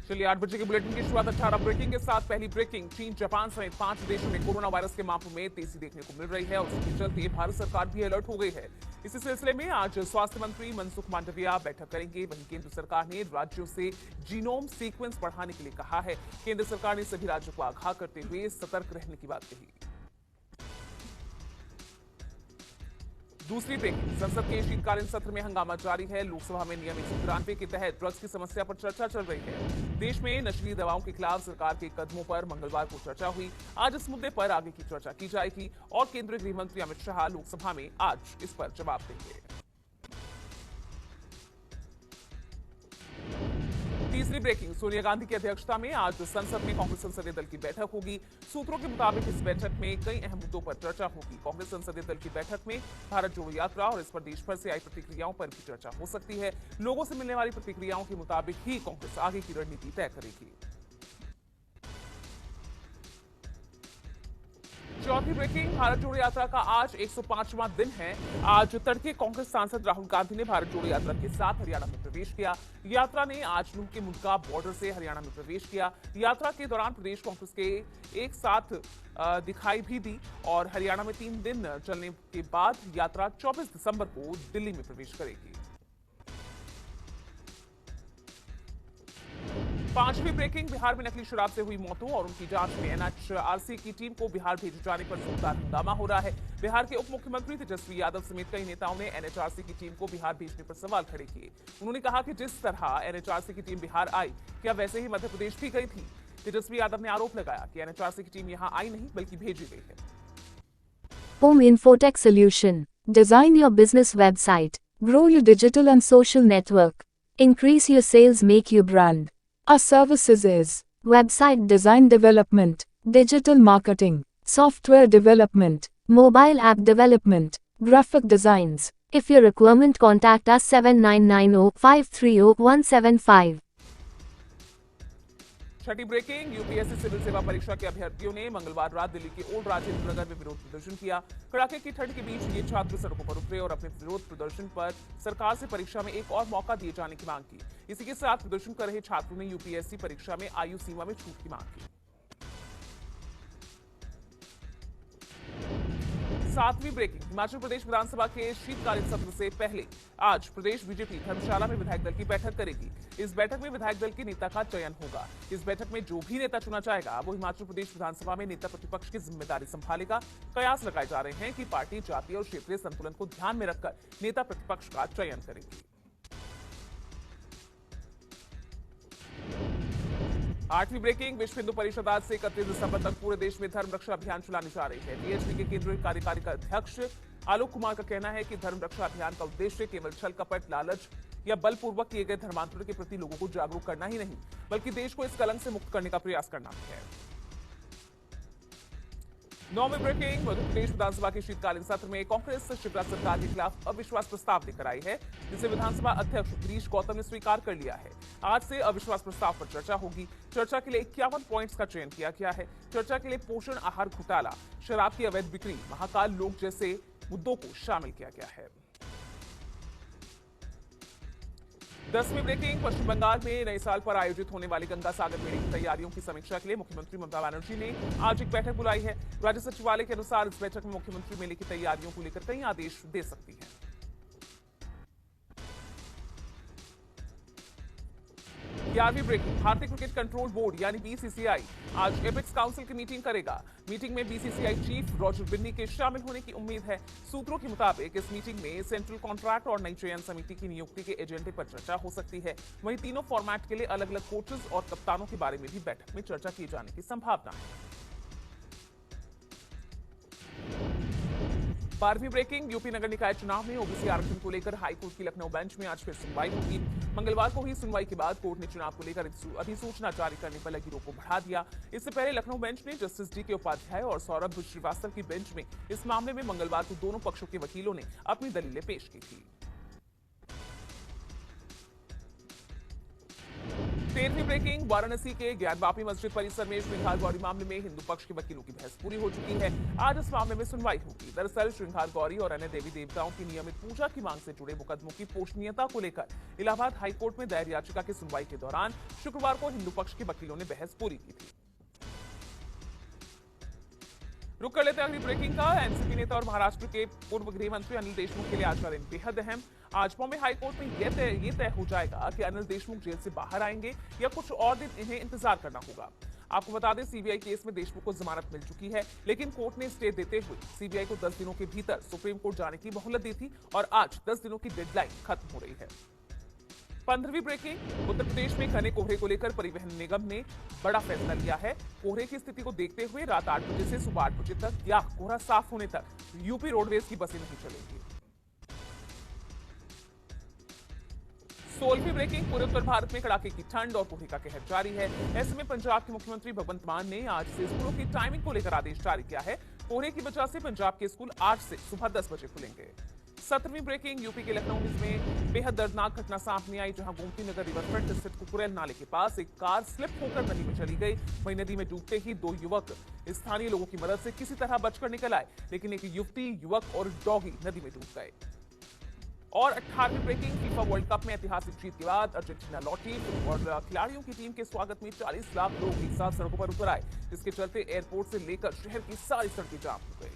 चलिए 8 बजे के बुलेटिन की शुरुआत 18 ब्रेकिंग के साथ। पहली ब्रेकिंग, चीन, जापान समेत 5 देशों में कोरोना वायरस के मामलों में तेजी देखने को मिल रही है और इसके चलते भारत सरकार भी अलर्ट हो गई है। इसी सिलसिले में आज स्वास्थ्य मंत्री मनसुख मांडविया बैठक करेंगे। वहीं केंद्र सरकार ने राज्यों से जीनोम सीक्वेंस बढ़ाने के लिए कहा है। केंद्र सरकार ने सभी राज्यों को आगाह करते हुए सतर्क रहने की बात कही। दूसरी ब्रेकिंग, संसद के शीतकालीन सत्र में हंगामा जारी है। लोकसभा में नियम 193 के तहत ड्रग्स की समस्या पर चर्चा चल रही है। देश में नशीली दवाओं के खिलाफ सरकार के कदमों पर मंगलवार को चर्चा हुई। आज इस मुद्दे पर आगे की चर्चा की जाएगी और केंद्रीय गृह मंत्री अमित शाह लोकसभा में आज इस पर जवाब देंगे। तीसरी ब्रेकिंग, सोनिया गांधी की अध्यक्षता में आज संसद में कांग्रेस संसदीय दल की बैठक होगी। सूत्रों के मुताबिक इस बैठक में कई अहम मुद्दों पर चर्चा होगी। कांग्रेस संसदीय दल की बैठक में भारत जोड़ो यात्रा और इस पर देश भर से आई प्रतिक्रियाओं पर भी चर्चा हो सकती है। लोगों से मिलने वाली प्रतिक्रियाओं के मुताबिक ही कांग्रेस आगे की रणनीति तय करेगी। चौथी ब्रेकिंग, भारत जोड़ो यात्रा का आज 105वां दिन है। आज तड़के कांग्रेस सांसद राहुल गांधी ने भारत जोड़ो यात्रा के साथ हरियाणा में प्रवेश किया। यात्रा ने आज नूह के मुंडका बॉर्डर से हरियाणा में प्रवेश किया। यात्रा के दौरान प्रदेश कांग्रेस के एक साथ दिखाई भी दी और हरियाणा में 3 दिन चलने के बाद यात्रा 24 दिसंबर को दिल्ली में प्रवेश करेगी। पांचवी ब्रेकिंग, बिहार में नकली शराब से हुई मौतों और उनकी जांच में एनएचआरसी की टीम को बिहार भेजे जाने पर जोरदार हंगामा हो रहा है। बिहार के उप मुख्यमंत्री तेजस्वी यादव समेत कई नेताओं ने एनएचआरसी की टीम को बिहार भेजने पर सवाल खड़े किए। उन्होंने कहा कि जिस तरह एनएचआरसी की टीम बिहार आई, क्या वैसे ही मध्य प्रदेश भी गई थी। तेजस्वी यादव ने आरोप लगाया कि एनएचआरसी की टीम यहां आई नहीं बल्कि भेजी गई है। Home Infotech Solution. Design your business website. Grow your digital and social network. Increase your sales, make your brand. Our services is website design development, digital marketing, software development, mobile app development, graphic designs. If your requirement, contact us 7990-530-175. Chhathi breaking, UPSC civil सेवा परीक्षा के अभ्यर्थियों ने मंगलवार रात दिल्ली के old Rajendra Nagar में विरोध प्रदर्शन किया। कड़ाके की ठंड के बीच ये छात्र सड़कों पर उतरे और अपने विरोध प्रदर्शन पर सरकार से परीक्षा में एक और मौका दिए जाने की मांग की। इसी के साथ प्रदर्शन कर रहे छात्रों ने यूपीएससी परीक्षा में आयु सीमा में छूट की मांग की। 7वीं ब्रेकिंग, हिमाचल प्रदेश विधानसभा के शीतकालीन सत्र से पहले आज प्रदेश बीजेपी धर्मशाला में विधायक दल की बैठक करेगी। इस बैठक में विधायक दल के नेता का चयन होगा। इस बैठक में जो भी नेता चुना जाएगा वो हिमाचल प्रदेश विधानसभा में नेता प्रतिपक्ष की जिम्मेदारी संभालेगा। कयास लगाए जा रहे हैं कि पार्टी जातीय और क्षेत्रीय संतुलन को ध्यान में रखकर नेता प्रतिपक्ष का चयन करेगी। 8वीं ब्रेकिंग, विश्व हिंदू परिषद आज से 31 दिसंबर तक पूरे देश में धर्म रक्षा अभियान चलाने जा रही है। वीएचपी के केंद्रीय कार्यकारी अध्यक्ष आलोक कुमार का कहना है कि धर्म रक्षा अभियान का उद्देश्य केवल छल कपट, लालच या बलपूर्वक किए गए धर्मांतरण के प्रति लोगों को जागरूक करना ही नहीं, बल्कि देश को इस कलंक से मुक्त करने का प्रयास करना भी है। 9वीं ब्रेकिंग, मध्य प्रदेश विधानसभा के शीतकालीन सत्र में कांग्रेस शिवराज सरकार के खिलाफ अविश्वास प्रस्ताव लेकर आई है, जिसे विधानसभा अध्यक्ष गिरीश गौतम ने स्वीकार कर लिया है। आज से अविश्वास प्रस्ताव पर चर्चा होगी। चर्चा के लिए 51 पॉइंट्स का चयन किया गया है। चर्चा के लिए पोषण आहार घोटाला, शराब की अवैध बिक्री, महाकाल लोक जैसे मुद्दों को शामिल किया गया है। 10वीं ब्रेकिंग, पश्चिम बंगाल में नए साल पर आयोजित होने वाली गंगा सागर मेले की तैयारियों की समीक्षा के लिए मुख्यमंत्री ममता बनर्जी ने आज एक बैठक बुलाई है। राज्य सचिवालय के अनुसार इस बैठक में मुख्यमंत्री मेले की तैयारियों को लेकर कई आदेश दे सकती है। 11वीं ब्रेकिंग, भारतीय क्रिकेट कंट्रोल बोर्ड यानी बीसीसीआई आज एपेक्स काउंसिल की मीटिंग करेगा। मीटिंग में बीसीसीआई चीफ रॉजर बिन्नी के शामिल होने की उम्मीद है। सूत्रों के मुताबिक इस मीटिंग में सेंट्रल कॉन्ट्रैक्ट और नई चयन समिति की नियुक्ति के एजेंडे पर चर्चा हो सकती है। वहीं तीनों फॉर्मेट के लिए अलग अलग कोचेज और कप्तानों के बारे में भी बैठक में चर्चा किए जाने की संभावना है। 12वीं ब्रेकिंग, यूपी नगर निकाय चुनाव में ओबीसी आरक्षण को लेकर हाईकोर्ट की लखनऊ बेंच में आज फिर सुनवाई होगी। मंगलवार को हुई सुनवाई के बाद कोर्ट ने चुनाव को लेकर अधिसूचना जारी करने पर लगी रोक को बढ़ा दिया। इससे पहले लखनऊ बेंच ने जस्टिस डी के उपाध्याय और सौरभ श्रीवास्तव की बेंच में इस मामले में मंगलवार को दोनों पक्षों के वकीलों ने अपनी दलीलें पेश की थी। 13वीं ब्रेकिंग, वाराणसी के ज्ञानवापी मस्जिद परिसर में श्रृंगार गौरी मामले में हिंदू पक्ष के वकीलों की बहस पूरी हो चुकी है। आज इस मामले में सुनवाई होगी। दरअसल श्रृंगार गौरी और अन्य देवी देवताओं की नियमित पूजा की मांग से जुड़े मुकदमों की पोषणीयता को लेकर इलाहाबाद हाईकोर्ट में दायर याचिका की सुनवाई के दौरान शुक्रवार को हिंदू पक्ष के वकीलों ने बहस पूरी की थी। रुक कर लेते हैं अगली ब्रेकिंग का। एनसीपी नेता और महाराष्ट्र के पूर्व गृह मंत्री अनिल देशमुख के लिए आज का दिन बेहद अहम। आज बॉम्बे हाईकोर्ट में ये तय हो जाएगा कि अनिल देशमुख जेल से बाहर आएंगे या कुछ और दिन इन्हें इंतजार करना होगा। आपको बता दें, सीबीआई केस में देशमुख को जमानत मिल चुकी है, लेकिन कोर्ट ने स्टे देते हुए सीबीआई को 10 दिनों के भीतर सुप्रीम कोर्ट जाने की मोहलत दी थी और आज 10 दिनों की डेडलाइन खत्म हो रही है। 15वीं ब्रेकिंग, उत्तर प्रदेश में घने कोहरे को लेकर परिवहन निगम ने बड़ा फैसला लिया है। कोहरे की स्थिति को देखते हुए रात 8 बजे से सुबह 8 बजे तक या कोहरा साफ होने तक यूपी रोडवेज की बसें नहीं चलेंगी। 16वीं ब्रेकिंग, पूरे उत्तर भारत में कड़ाके की ठंड और कोहरे का कहर जारी है। ऐसे में पंजाब के मुख्यमंत्री भगवंत मान ने आज से स्कूलों की टाइमिंग को लेकर आदेश जारी किया है। कोहरे की वजह से पंजाब के स्कूल आज से सुबह 10 बजे खुलेंगे। 17वीं ब्रेकिंग, यूपी के लखनऊ में बेहद दर्दनाक घटना सामने आई, जहां गोमती नगर रिवरफ्रंट स्थित कुकुरेल नाले के पास एक कार स्लिप होकर नदी में चली गई। वहीं नदी में डूबते ही 2 युवक स्थानीय लोगों की मदद से किसी तरह बचकर निकल आए, लेकिन एक युवती, युवक और डॉगी नदी में डूब गए। और 18वीं ब्रेकिंग, फीफा वर्ल्ड कप में ऐतिहासिक जीत के बाद अर्जेंटीना लौटी और खिलाड़ियों की टीम के स्वागत में 40 लाख लोग एक साथ सड़कों पर उतर आए, जिसके चलते एयरपोर्ट से लेकर शहर की सारी सड़कें जाम हो गई।